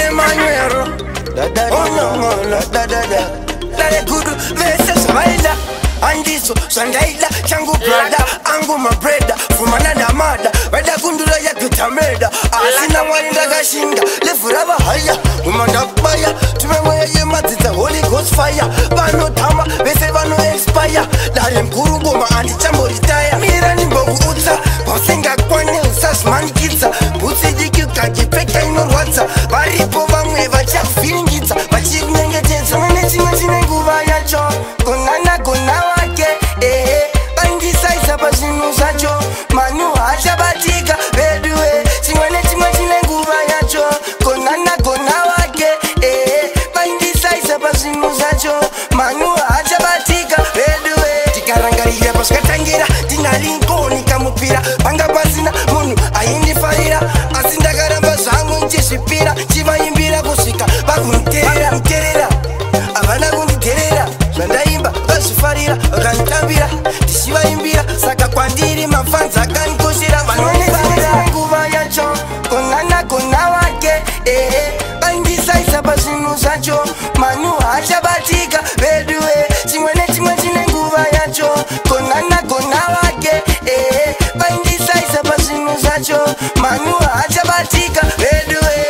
Emmanuel, oh no, dale kudu verses baila andiso sandaila changu brada angu my brother fumana na mada bada kundula ya kutameda asina mwanda gashinga lefuraba haya umanda baya tumemoya yematita Holy Ghost fire bano tama bese bano expire dale mkuru goma andi chambo retire mira ni mbogu uta bosenga kwane usas man kitsa buti diki kakipeka ino rwata baripo bamwe bacha feeling kitsa bachi kunyengeteza mene chine nguva yacho konana kona wake bandisa isapa zinu zacho manu hacha batika bedue chine nguva yacho konana kona wake bandisa isapa zinu zacho manu hacha batika bedue tikarangarira paskatangira tinalinkoni kamupira panga pasina munu ayindifarira asindakaramba zvangu nchizvipira chivaimbira kusvika vakunterera avana kunditerera zvandaimba vazvifarira vakanditambira tichivaimbira saka kwandiri mafanzi akanikoshera vanonezera nguva yacho konana kona wake bandisaisa pazvinhu zvacho manu hachabatika vedue chimwe chine nguva yacho konana kona wake bandisaisa pazvinhu zvacho manu hachabatika vedue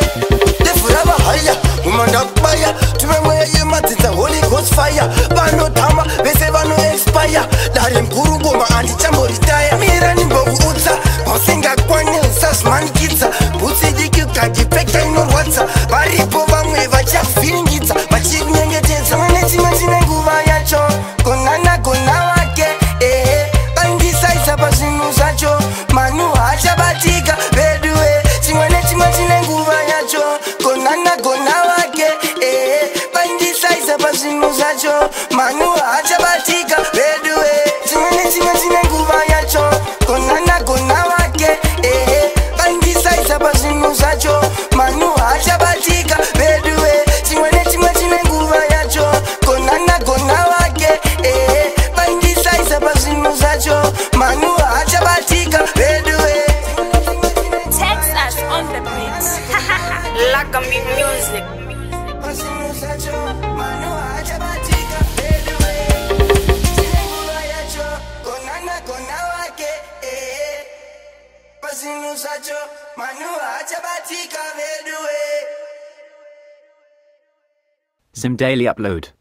lefurava haya umandakubaya tumemoya yematita Holy Ghost fire vanotama vese vano expire dare mkuru goma andichambo retire mira ni mbogu utsa bosenga kwane usazmanikitsa butsi diki kakipeka inorwadza varipo vamwe vachakuvhiringidza vachikunyengetedza mene chine nguva yacho konana kona wake bandisaisa pazvinhu zvacho manu hachabatika vedue chimwe chine nguva yacho konana kona wake bandisaisa pazvinhu zvacho manu hachabatika vedue chimwe chine nguva yacho konana kona wake bandisaisa pazvinhu zvacho manu hachabatika vedue chimwe chine nguva yacho konana kona wake bandisaisa pazvinhu zvacho manu hachabatika vedue. Text us on the beat. Lagami music. Zim Daily Upload.